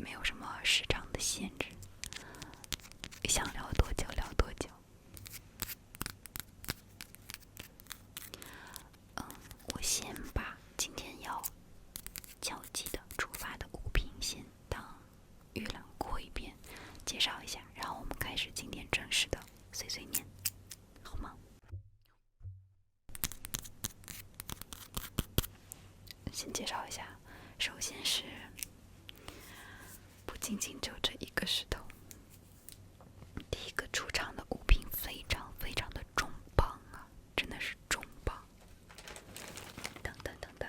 没有什么时长的限制，想聊多久聊多久。我先把今天要交集的出发的物品先当预览过一遍，介绍一下，然后我们开始今天正式的碎碎念，好吗？先介绍一下，首先是不仅仅就这一个石头，第一个出场的物品非常非常的重磅啊，真的是重磅！等等等等，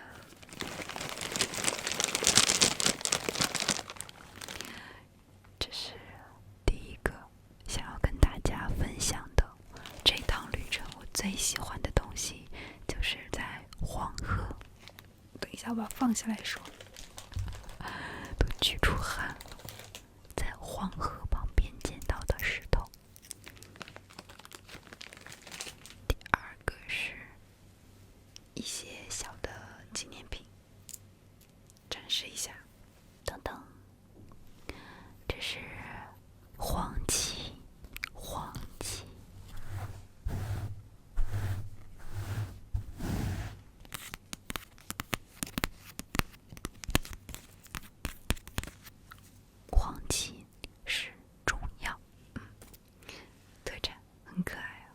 这是第一个想要跟大家分享的这趟旅程，我最喜欢的东西就是在黄河。等一下，我把它放下来说，都举出汗了。在黄河旁边捡到的石头。第二个是一些小的纪念品，展示一下。等等，这是黄芪，黄芪。黄芪是中药，特产，很可爱啊。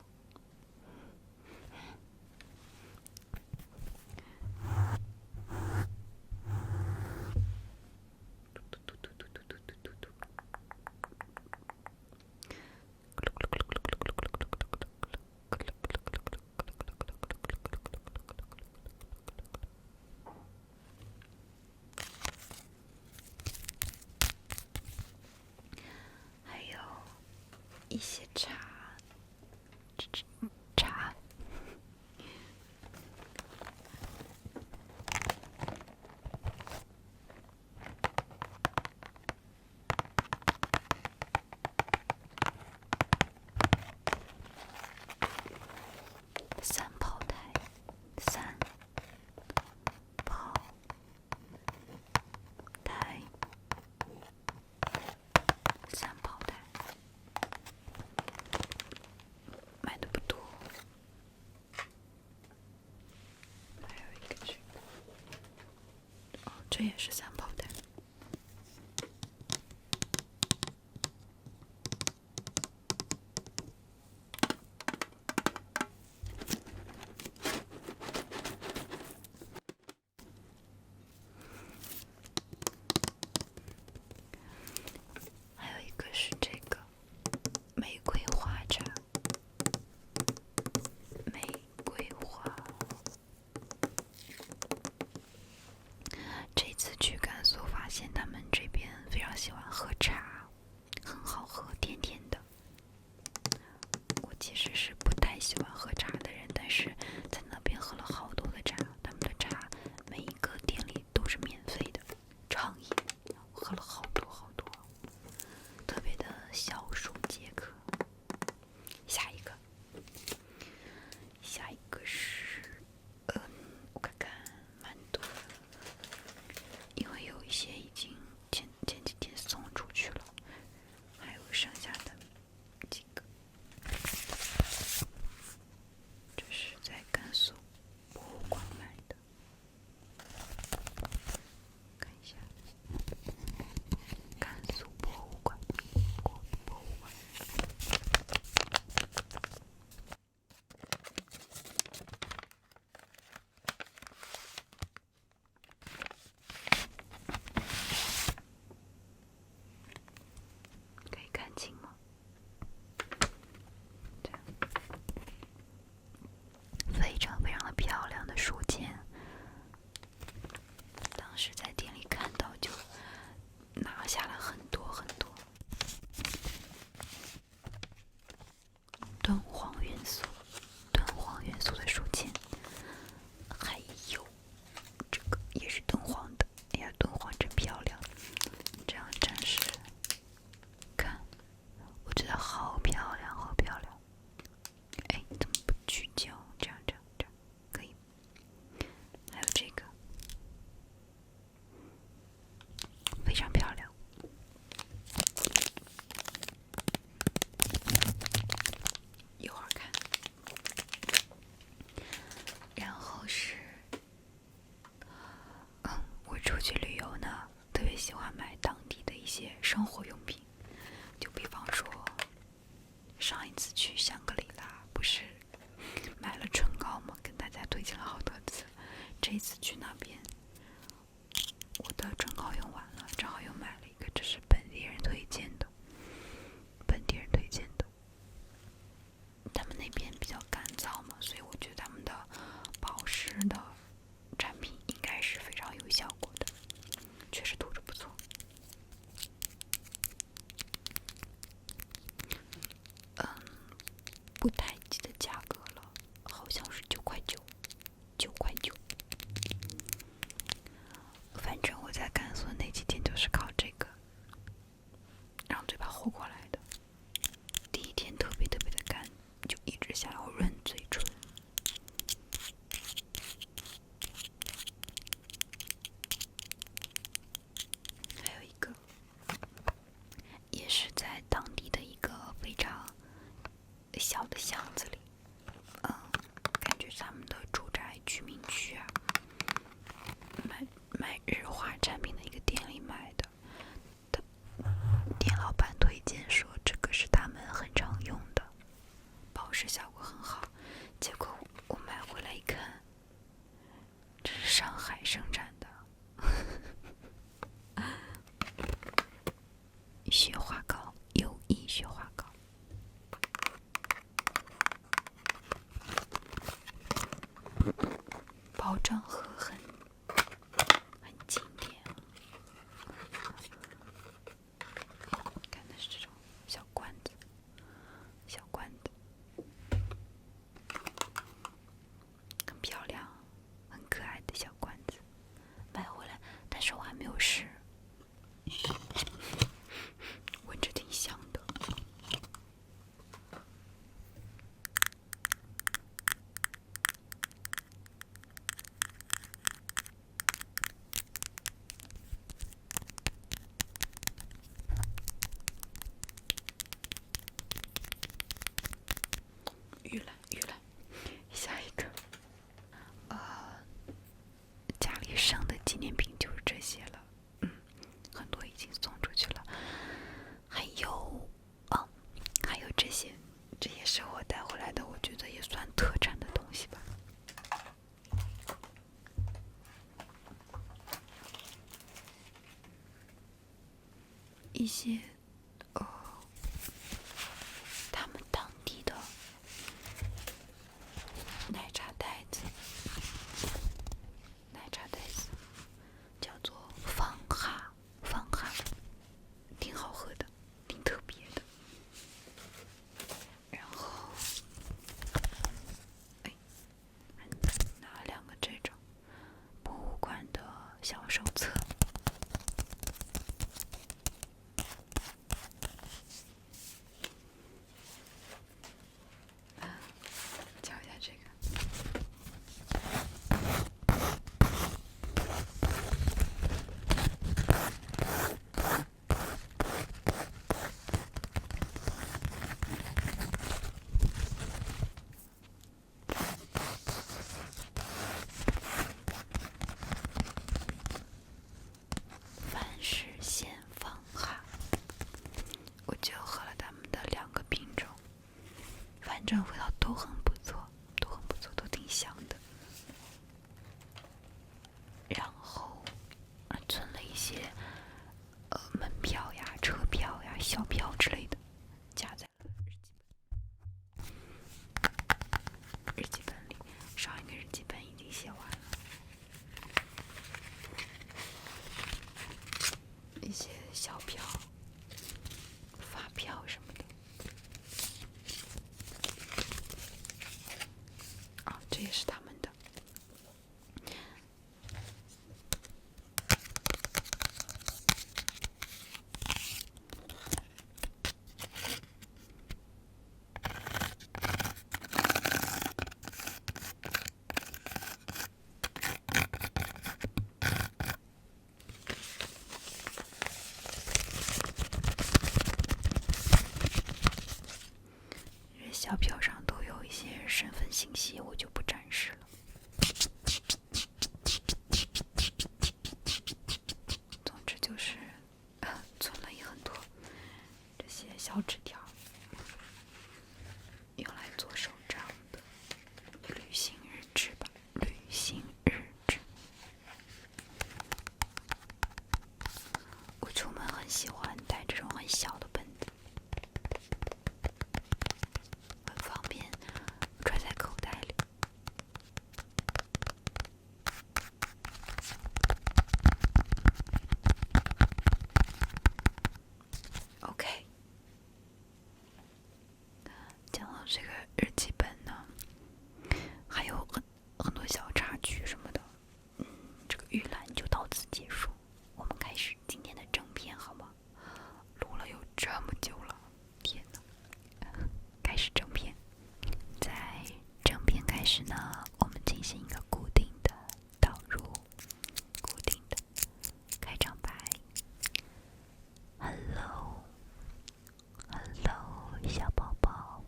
还有一些茶，茶。三炮台，三炮台，三炮台，买的不多。还有一个这个，哦，这也是三炮台。还有一个是这个玫瑰花茶，玫瑰花。这次去甘肃发现他们这边非常喜欢喝茶，很好喝，甜甜的。我其实是不太喜欢喝茶的人，但是在那边喝了好多的茶，他们的茶每一个店里都是免费的，畅饮，我喝了好多好多，特别的消暑解渴。下一个是，我看看，蛮多的，因为有一些已经前几天送出去了。生活用品。就比方说，上一次去香格里拉不是买了唇膏吗？跟大家推荐了好多次。这一次去那边，我的唇膏用完了，正好又买了一个，这是本地人推荐的。他们那边比较干燥嘛，所以我觉得他们的保湿的产品应该是非常有效果的，确实涂着不错。不太记得价格了，好像是9块9，9块9。反正我在甘肃那几天就是靠这个让嘴巴活过来的。第一天特别的干，就一直想要润嘴唇。还有一个，也是在当地的一个非常小的巷子里，感觉他们的住宅居民区啊，卖日化产品的一个店里买的。店老板推荐说这个是他们很常用的，保湿效果很好。结果我买回来一看，这是上海生产的雪花膏，有益雪花膏。包装盒很经典，看的是这种小罐子，很漂亮，很可爱的小罐子，买回来，但是我还没有试，闻着挺香的。预览，下一个，家里剩的纪念品就是这些了，很多已经送出去了，还有这些，这也是我带回来的，我觉得也算特产的东西吧。一些他们当地的奶茶袋子叫做方哈，挺好喝的，挺特别的。然后还拿了2个这种博物馆的小手册。瞧一下这个，凡是县方哈，我就喝了他们的2个品种，反正味道都很不错，都挺香的。然后存了一些门票呀、车票呀、小票之类的，夹在了日记本里。上一个日记本已经写完了，一些小票、发票什么的。些小纸条，用来做手账的旅行日志吧，旅行日志。我出门很喜欢带这种很小的本子，很方便揣在口袋里。OK， 讲到这个日记本呢，还有很多小插曲什么的。这个预览就到此结束，我们开始今天的正片好吗？录了有这么久了，天哪！开始正片。在正片开始呢，我们进行一个固定的导入，固定的开场白。Hello， 小宝宝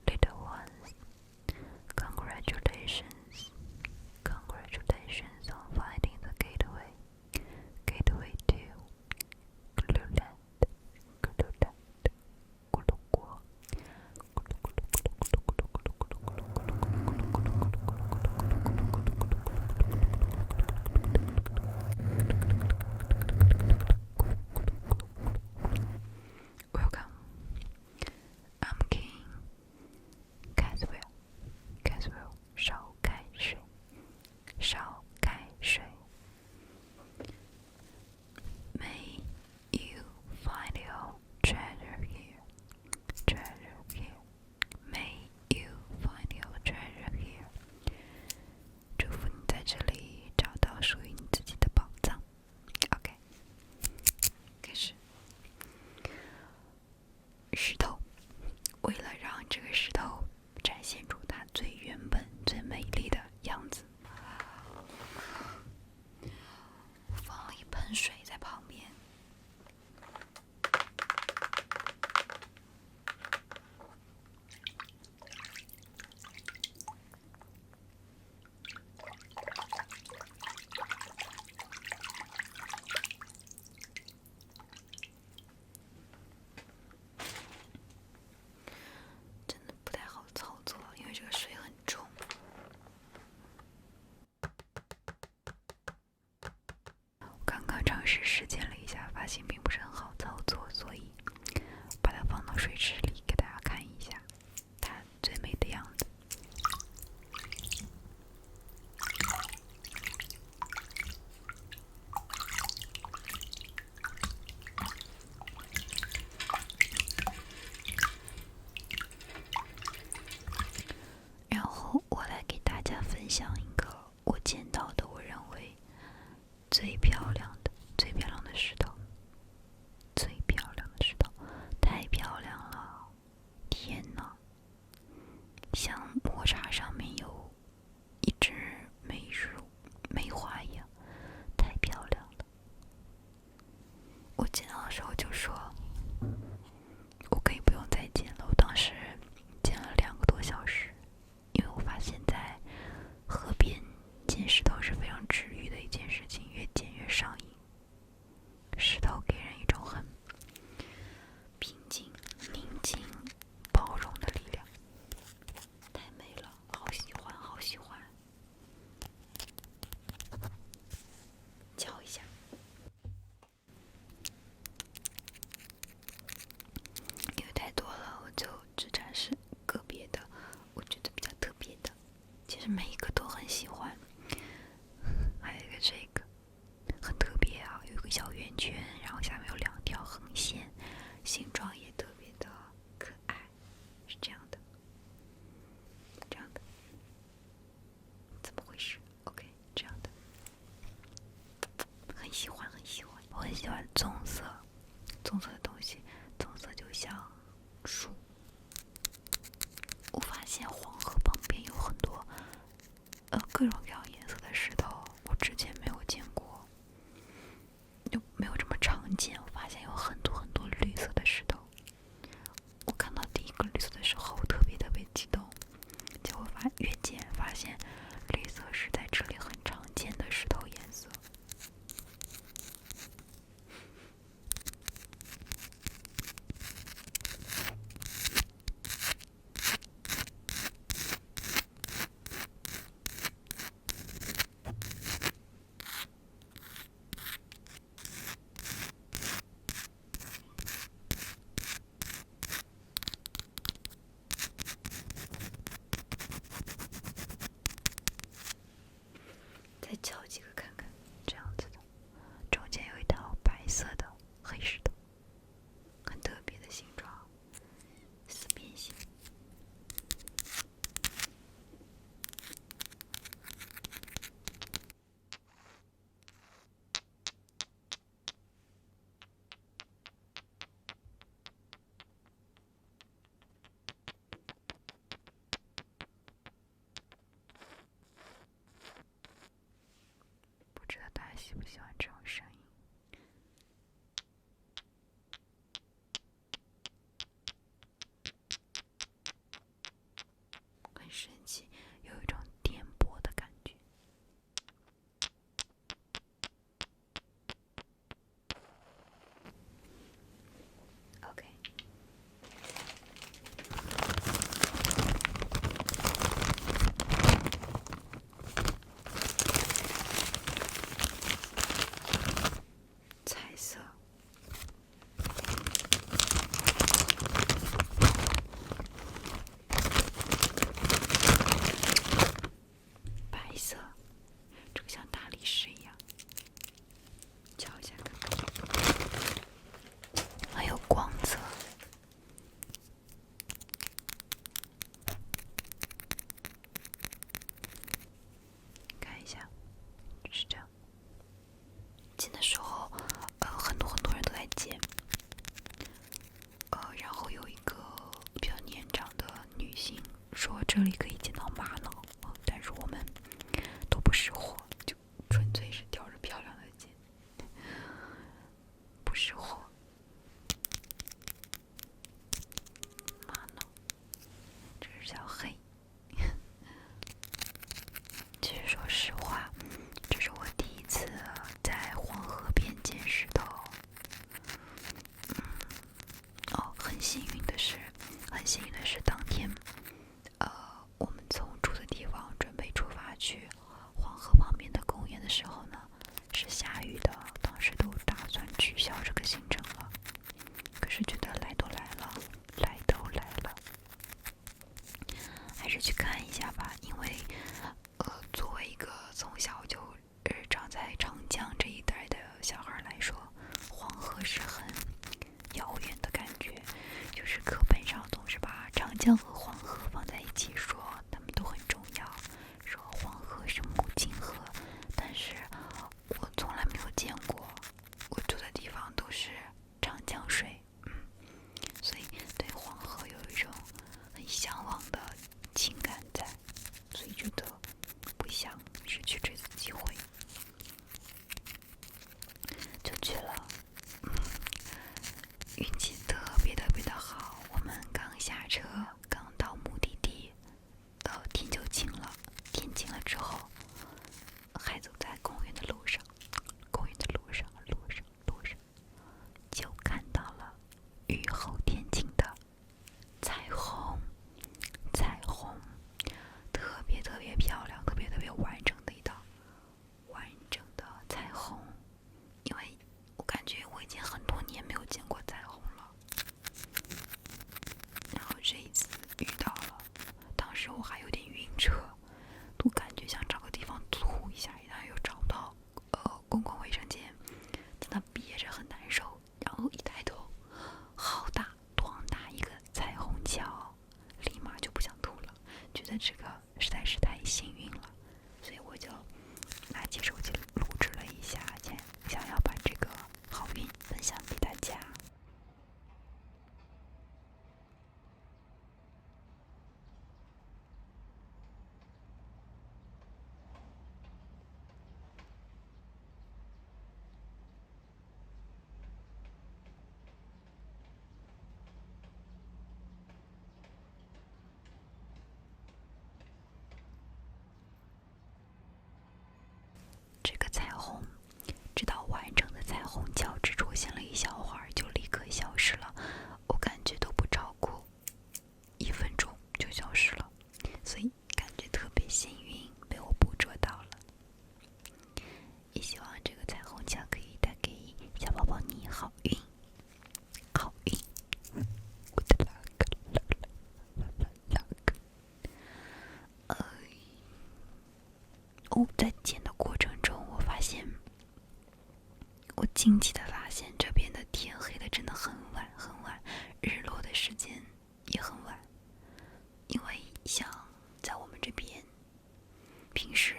，little ones， congratulations on finding the gateway to Gluland， 咕噜国。Welcome, I'm King Caswell， 烧开水。May you find your treasure here. May you find your treasure here. 祝福你在这里找到属于你自己的宝藏。OK， 开始。石头，为了让这个石头展现出它最原本、最美丽的样子，我放了一盆水在旁边。真的不太好操作，因为这个水很重。我刚刚尝试实践了一下，发现并不是很好操作，所以把它放到水池里给大家看一下它最美的样子。然后我来给大家分享一个我见到的我认为最漂亮的石头，太漂亮了！天哪，像抹茶上面有一只梅花一样，太漂亮了！我见到的时候就说，我可以不用再剪了。我当时剪了2个多小时，因为我发现在河边捡石头是非常治愈的一件事情，越捡越上瘾。石头给人一种很平静、宁静、包容的力量，太美了，好喜欢。敲一下，因为太多了，我就只展示个别的，我觉得比较特别的。其实每一个都很喜欢。还有一个这个很特别啊，有一个小圆圈，然后下面有2条横线，形状也特别的可爱，是这样的，怎么回事 ？OK， 这样的，很喜欢。我很喜欢棕色的东西，棕色就像树。我发现黄河旁边有很多各种各样颜色的石头，我之前没有见过，就没有这么常见。我发现有很多绿色的石头。我看到第一个绿色的时候，我特别激动，结果越捡发现绿色是在这里很常见的石头颜色。这里可以见到玛瑙，但是我们都不识货，就纯粹是挑着漂亮的捡，不识货。玛瑙，这是小黑。其实说实话，这是我第一次在黄河边捡石头。很幸运的是当天，我们从住的地方准备出发去黄河旁边的公园的时候呢，是下雨的，当时都打算取消这个行程了。可是觉得来都来了，还是去看一下吧，因为作为一个从小就长在长江这一带的小孩来说，黄河是很遥远的感觉，就是课本上总是把长江和黄河放在一起说，它们都很重要，说黄河是母亲河，但是我从来没有见过，我住的地方都是长江水，所以对黄河有一种很向往的情感在，所以觉得不想失去这次机会，就去了。运气特别的好，我们刚下车，刚到目的地，天就晴了。天晴了之后，还走在公园的路上，就看到了雨后天晴的彩虹，特别漂亮，特别完整的一道完整的彩虹。因为我感觉我已经很多年没有见过彩虹了，然后这一次遇到了，当时我还有点晕车，都感觉想找个地方吐一下，然后又找不到公共卫生间，在那憋着很难受，然后一抬头，好大多大一个彩虹桥，立马就不想吐了，觉得这个实在是太幸运了，所以我就拿起手机录制了一下，想要把这个好运分享给大家。这个彩虹，直到完整的彩虹桥只出现了一小会儿，就立刻消失了。我感觉都不超过1分钟就消失了，所以感觉特别幸运，被我捕捉到了。也希望这个彩虹桥可以带给小宝宝你好运，好运。在捡的过程中，我惊奇的发现这边的天黑的真的很晚，日落的时间也很晚。因为像在我们这边，平时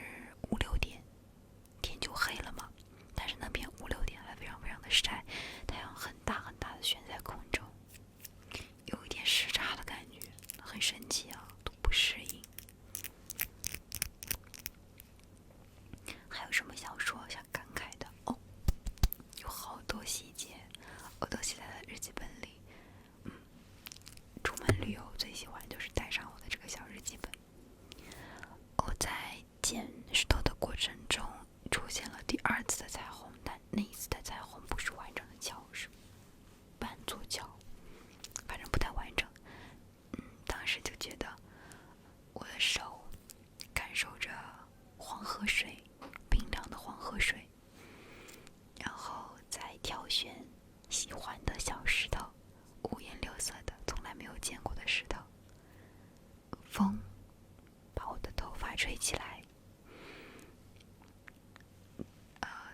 5、6点天就黑了嘛，但是那边5、6点还非常的晒，太阳很大的悬在空中，有一点时差的感觉，很神奇啊，都不适应。还有什么想说想感慨的？有好多细节我都写在了日记本里。出门旅游最喜欢就是带上我的这个小日记本。我在捡石头的过程中出现了第2次的彩虹，但那一次的彩虹不是完整的桥，是半座桥，反正不太完整。当时就觉得我的手感受着黄河水，冰凉的黄河水，然后再挑选喜欢的小石头，五颜六色的，从来没有见过的石头。风把我的头发吹起来，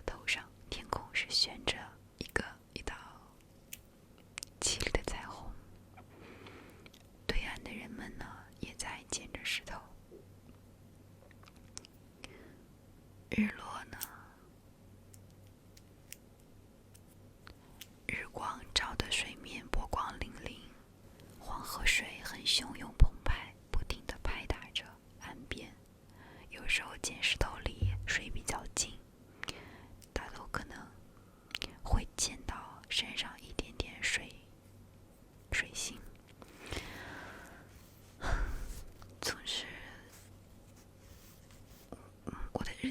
头上天空是悬着一道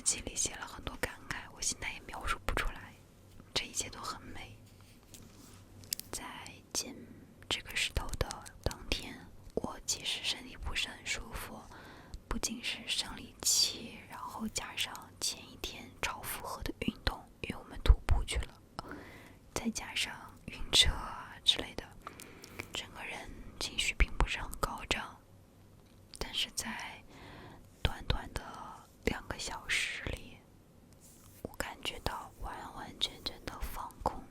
记里写了很多感慨，我现在也描述不出来，这一切都很美。在捡这个石头的当天，我其实身体不是很舒服，不仅是生理期，然后加上前一天超负荷的运动，因为我们徒步去了，再加上晕车啊之类的，整个人情绪并不是很高涨。但是在短短的2个小时里，我感觉到完完全全的放空，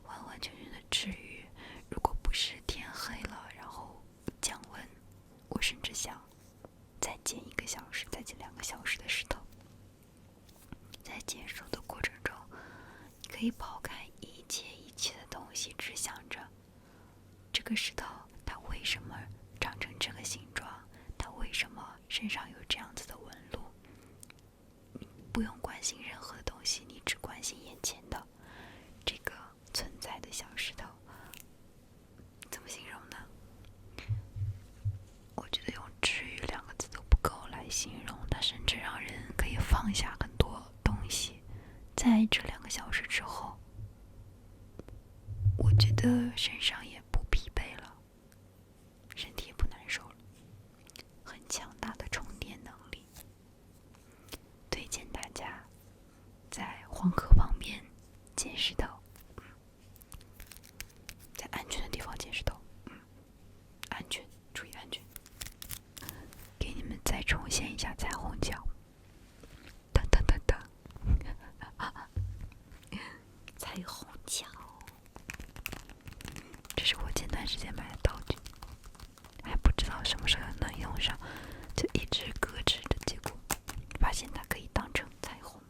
完完全全的治愈。如果不是天黑了，然后降温，我甚至想再捡1个小时，再捡2个小时的石头。在捡石头的过程中，你可以抛开一切的东西，只想着这个石头它为什么长成这个形状，它为什么身上有这样子的纹路。你不用关心任何的东西，你只关心眼前的这个存在的小石头。怎么形容呢？我觉得用治愈2个字都不够来形容，它甚至让人可以放下很多东西。在这2个小时之后，我觉得身上也不疲惫了，身体也不难受了，很强大的充电能力。推荐大家在黄河旁边捡石头，在安全的地方捡石头，安全，注意安全。给你们再重现一下彩虹桥，噔噔噔噔，彩虹桥，这是我前段时间买的道具，还不知道什么时候能用上，就一直搁置着，结果发现它可以当成彩虹。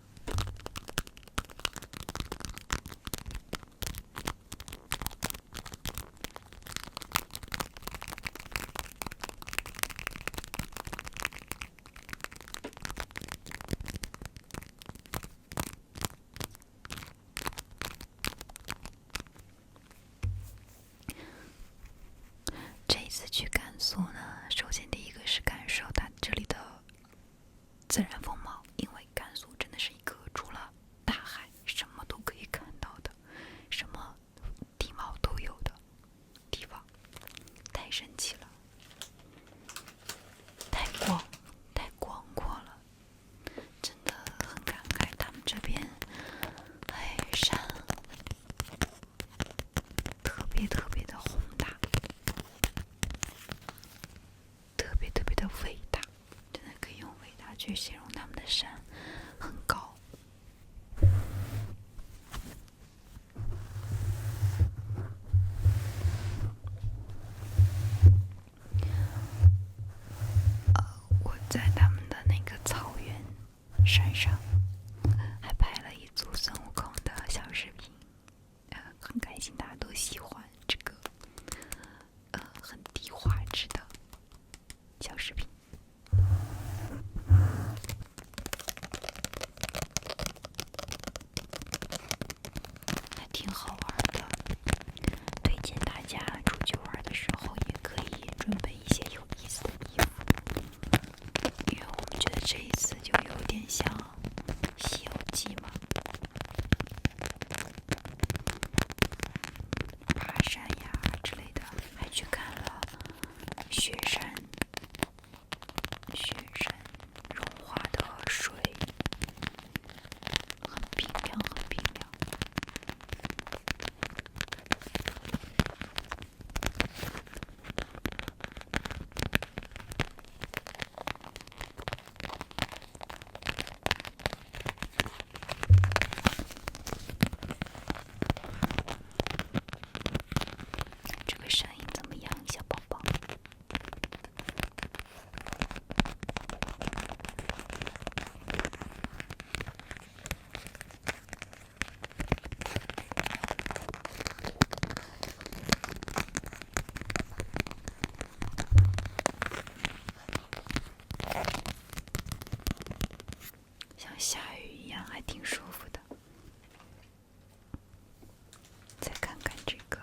这一次去甘肃呢，首先第一个是感受它这里的自然风貌，因为甘肃真的是一个除了大海什么都可以看到的，什么地貌都有的地方，太神奇了，太广阔了，真的很感慨。他们这边，山特别的宏大，特别的伟大，真的可以用伟大去形容他们的山，很高。我在他们的那个草原山上还拍了一组孙悟空的小视频，很开心大家都喜欢这个很低画质的小视频。还挺好玩的，推荐大家出去玩的时候也可以准备一些有意思的衣服，因为我们觉得这一次就有点像《西游记》嘛，爬山呀之类的，还去看了雪山融化的水，很冰凉，很冰凉。这个声音怎么样，小宝宝？像下雨一样，还挺舒服的。再看看这个，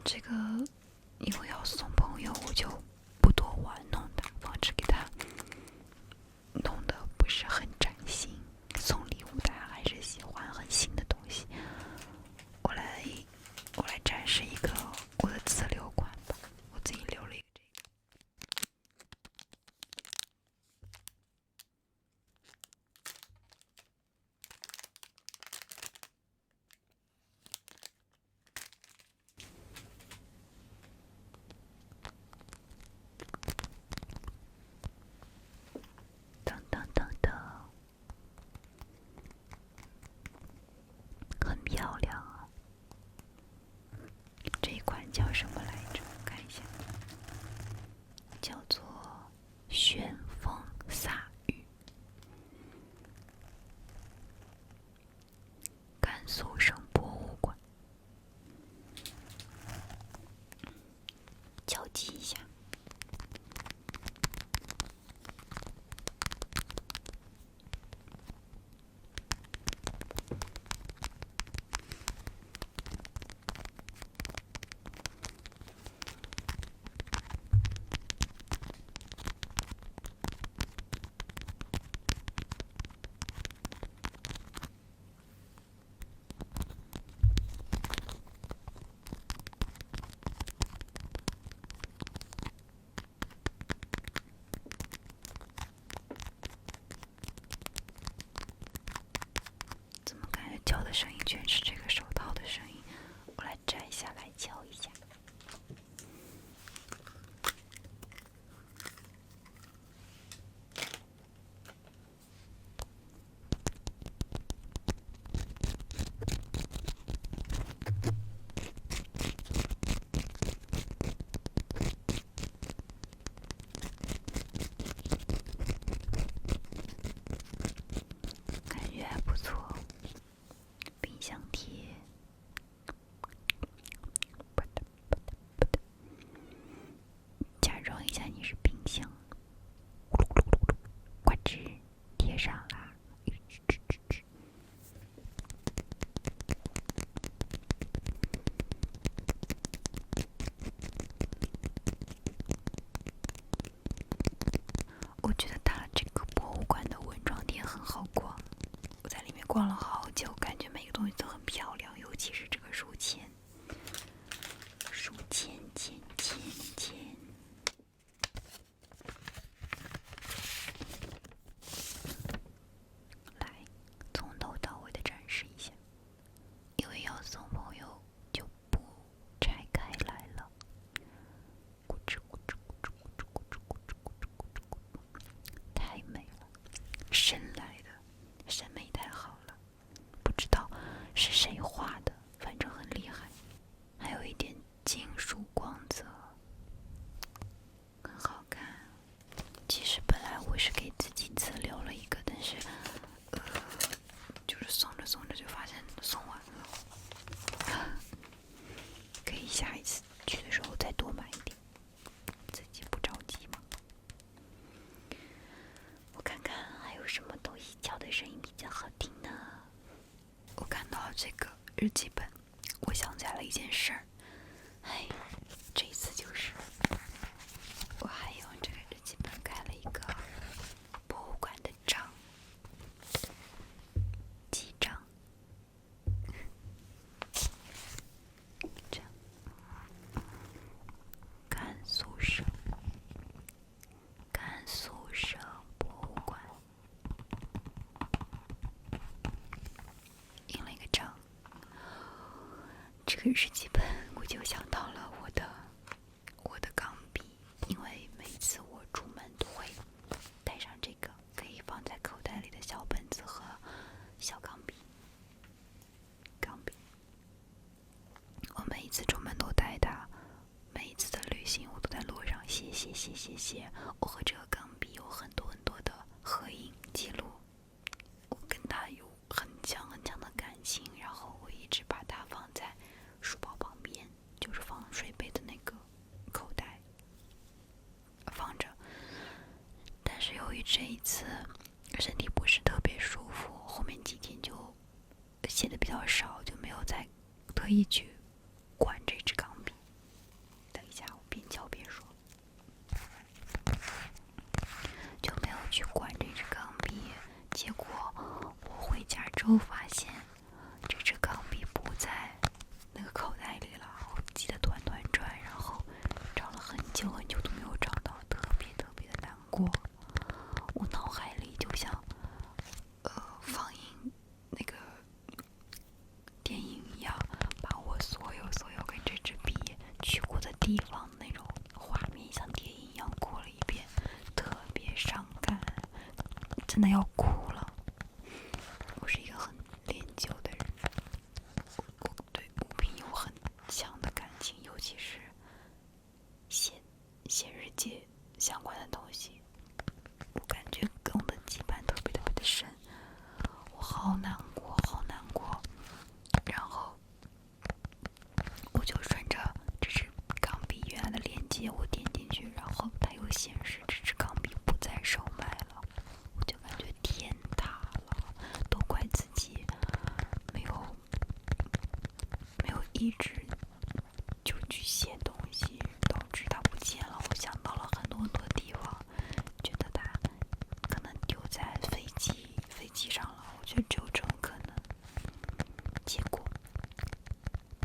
这个因为要送肃省博物馆，敲击一下。怎么感觉敲的声音全是这个手套的声音？我来摘下来敲一下。感觉还不错。冰箱贴，假装一下你是冰箱，呱吱贴上啦。我觉得它这个博物馆的文创店很好逛，我在里面逛了好久，感觉每个东西都很漂亮，尤其是这个书签，书签签签签。来，从头到尾的展示一下，因为要送朋友就不拆开来了。咕吱咕吱咕吱咕吱咕吱咕吱咕吱咕吱咕吱，太美了，神来的，审美太好了。不知道是谁画的，反正很厉害，还有一点金属光泽，很好看。其实本来我是给自己自留了一个，但是就是送着送着就发现送完了，可以下一次去的时候再多买一点，自己不着急嘛。我看看还有什么东西敲的声音比较好听呢？我看到了这个日记本，我想起来了一件事儿。哎，这一次就是我还用这个日记本开了一个博物馆的章，记章。这样，甘肃省博物馆印了一个章。这个日记本我就想到了我的钢笔，因为每次我出门都会带上这个可以放在口袋里的小本子和小钢笔。我每一次出门都带它，每一次的旅行我都在路上写。我和这个钢笔有很多的合影记录，我跟它有很强的感情，然后我一直把它放在书包旁边，就是放水杯的那个口袋放着。但是由于这一次身体不是特别舒服，后面几天就写的比较少，就没有再特意去管这支钢笔。等一下，我边敲边说，就没有去管这支钢笔。结果我回家之后发现这支钢笔不在那个口袋里了，我记得团转，然后找了很久都没有找到，特别的难过。我脑海里就像放映那个电影一样，把我所有跟这支笔去过的地方那种画面像电影一样过了一遍，特别伤感，真的要哭了。我是一个很恋旧的人，我对物品有很强的感情，尤其是写日记相关的东西，我感觉跟我的羁绊特别的深。我好难过。一直就去写东西，导致它不见了。我想到了很多地方，觉得它可能丢在飞机上了，我觉得只有这种可能。结果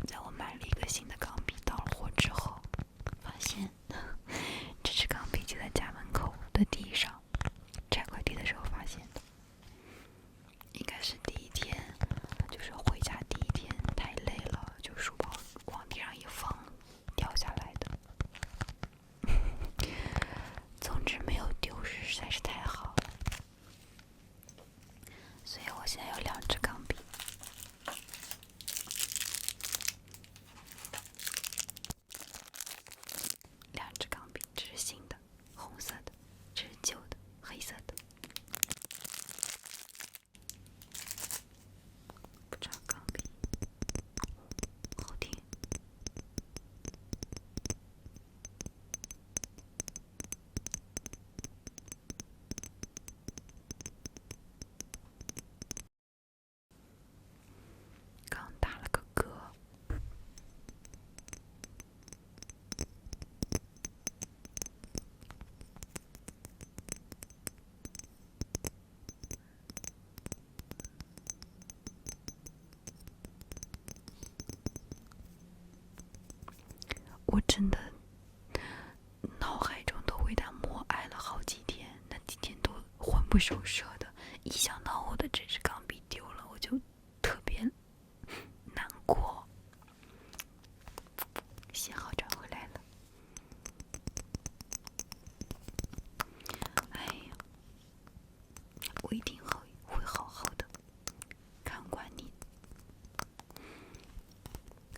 在我买了一个新的钢笔到了货之后，发现这支钢笔就在家门口的地上，拆快递的时候发现的。应该是第一天，就是回家第一天太累了，就书包往地上一放掉下来的。总之没有丢失，实在是太好了。所以我现在有2支钢笔，这是新的，红色的，这是旧的，黑色的。不知道钢笔好听。刚打了个嗝。我真的脑海中都为他默哀了好几天，那几天都魂不守舍的。一想到我的这支钢笔丢了，我就特别难过。幸好找回来了。哎呀，我一定会好好的看管你。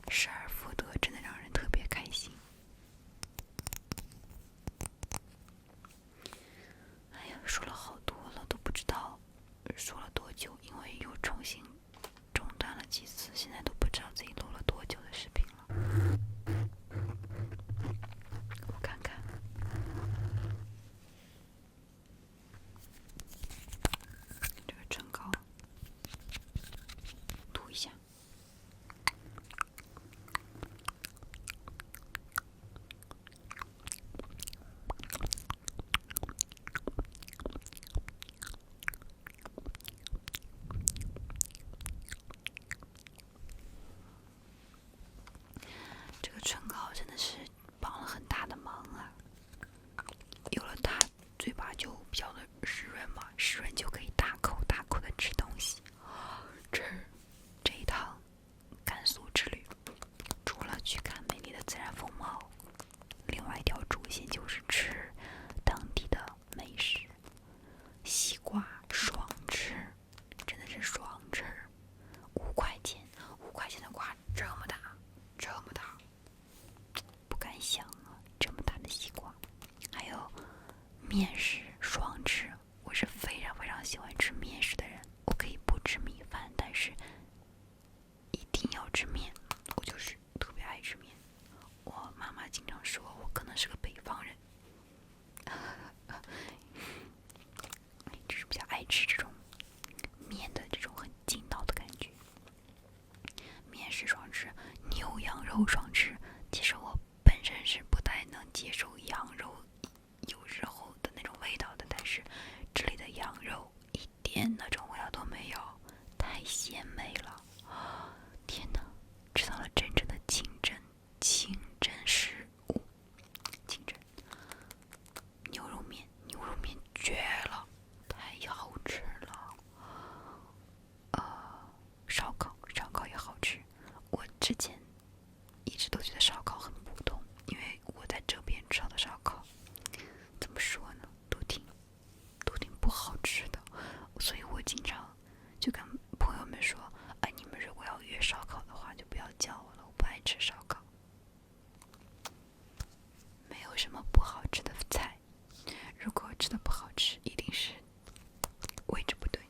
失而复得真的让人特别开心。哎呀，说了好多了，都不知道说了多久，因为又重新中断了几次，现在都不知道自己录了多久的视频了。我看看，这个唇膏涂一下。这个唇膏真的是帮了很大的忙啊！有了它，嘴巴就比较的湿润嘛，湿润就可以大口大口的吃东西。这一趟甘肃之旅，除了去看美丽的自然风貌，另外一条主线就是吃当地的美食。西瓜爽吃，真的是爽吃，5块钱的瓜这么大，不敢想啊，这么大的西瓜。还有面食爽吃，我是非常非常喜欢吃面食的人，我可以不吃米饭，但是一定要吃面，我就是特别爱吃面。我妈妈经常说我可能是个北方人，就是比较爱吃这种面的这种很劲道的感觉。面食爽吃，牛羊肉爽吃。其实我本身是不太能接受羊肉有时候的那种味道的，但是这里的羊肉一点那种味道都没有，太鲜美了。天哪，吃到了真正的清真食物。清真牛肉面绝了，太好吃了。烧烤也好吃。我之前一直都觉得烧烤很普通，因为我在这边吃到的烧烤，怎么说呢，都挺不好吃的。所以我经常就跟朋友们说，哎，你们如果要约烧烤的话，就不要叫我了，我不爱吃烧烤。没有什么不好吃的菜，如果吃的不好吃，一定是位置不对。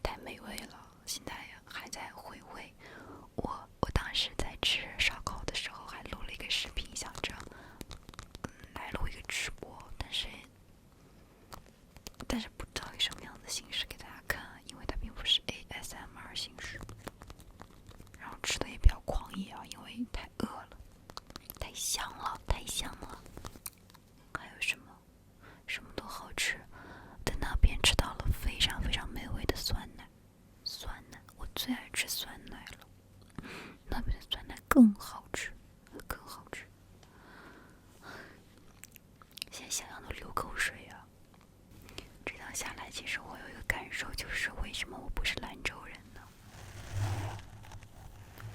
太美味了，现在还在回味。我当时在吃烧烤的时候，还录了一个视频，想着来录一个直播，但是不知道以什么样的形式太饿了，太香了，太香了。还有什么？什么都好吃。在那边吃到了非常非常美味的酸奶，酸奶，我最爱吃酸奶了。那边的酸奶更好吃，更好吃。现在想想都流口水啊！这趟下来，其实我有一个感受，就是为什么我不是兰州人呢？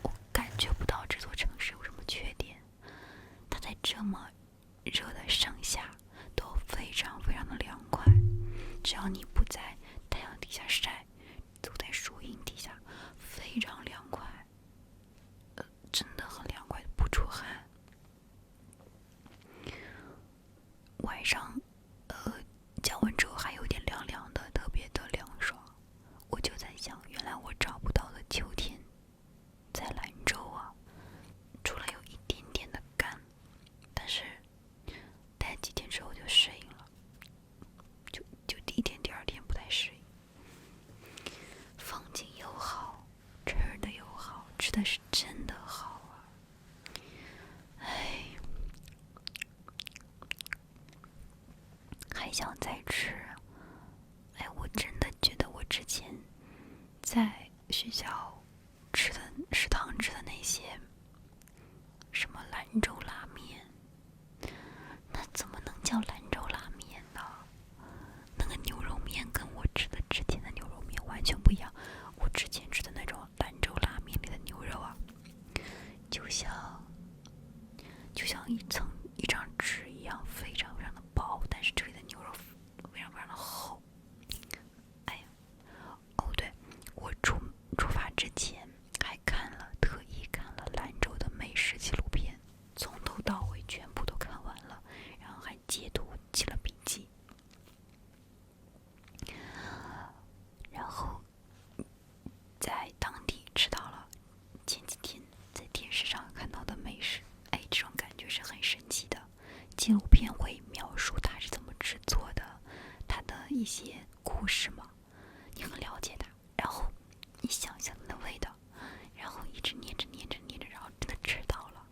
我感觉不到这座城市有什么缺点，它在这么热的上下都非常非常的凉快，只要你不在太阳底下晒，走在树荫底下，非常凉快，真的很凉快，不出汗。晚上，降温之后还有点凉凉的，特别的凉爽。我就在想，原来我找不到的秋天在兰州啊，除了有一点点的干，但是待几天之后就适应了，就第一天、第二天不太适应。风景又好，吃的又好，吃的是真的好啊！哎，还想再吃。哎，我真的觉得我之前在学校吃的食堂吃的那些什么兰州拉面，那怎么能叫兰州拉面呢？那个牛肉面跟我吃的之前的牛肉面完全不一样。我之前吃的那种兰州拉面里的牛肉啊，就像一张纸一样，非常非常的薄，但是这里的牛肉非常非常的厚。哎呀，哦对，我出发之前还特意看了兰州的美食纪录片，从头到尾全部都看完了，然后还截图记了笔记。然后在当地吃到了前几天在电视上看到的美食，哎，这种感觉是很神奇的。纪录片会描述它是怎么制作的，它的一些故事嘛，你很了解它，然后你想象它的味道，然后一直念着，然后真的吃到了，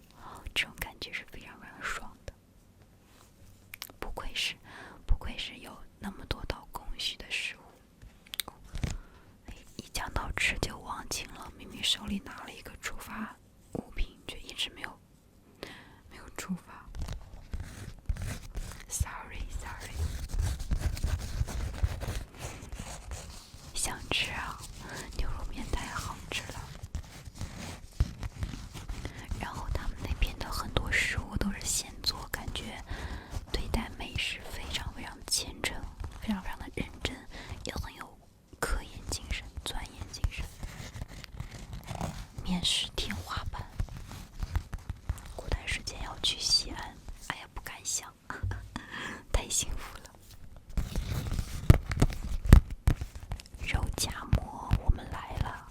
这种感觉是非常非常爽的。不愧是有那么多道工序的食物。一讲到吃就忘情了，明明手里拿了一个出发物品，却一直没有出发。Sorry。想吃啊，牛肉面太好吃了。然后他们那边的很多食物都是现做，感觉对待美食非常非常虔诚，非常非常的认真，也很有科研精神、钻研精神。面食天花板，过段时间要去西安，哎呀，不敢想，太幸福了。肉夹馍，我们来了。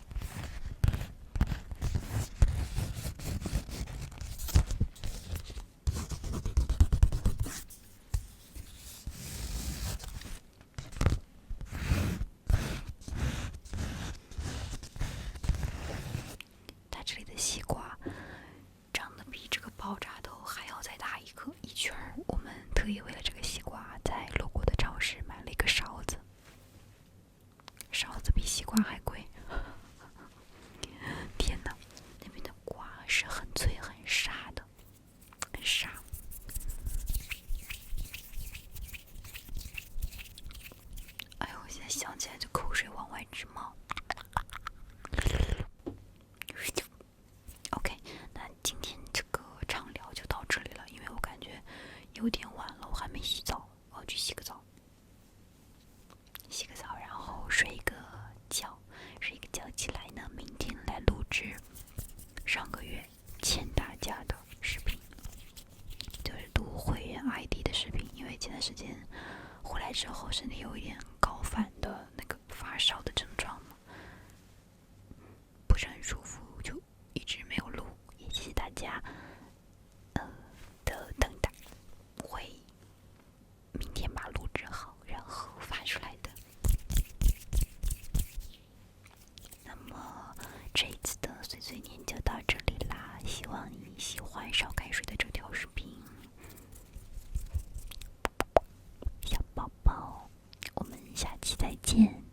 它这里的西瓜长得比这个爆炸头还要再大一圈儿。我们特意为了这个西瓜，在路过的超市买了一个勺子，勺子比西瓜还贵。天哪，那边的瓜是很脆很沙的，很沙。哎呦，我现在想起来就口水往外直冒。OK， 那今天这个畅聊就到这里了，因为我感觉有点晚了，我还没洗澡，我要去洗个澡，然后睡一个觉起来呢，明天来录制上个月欠大家的视频，就是读会员 ID 的视频，因为前段时间回来之后身体有一点高反的那个发烧的症状嘛，见。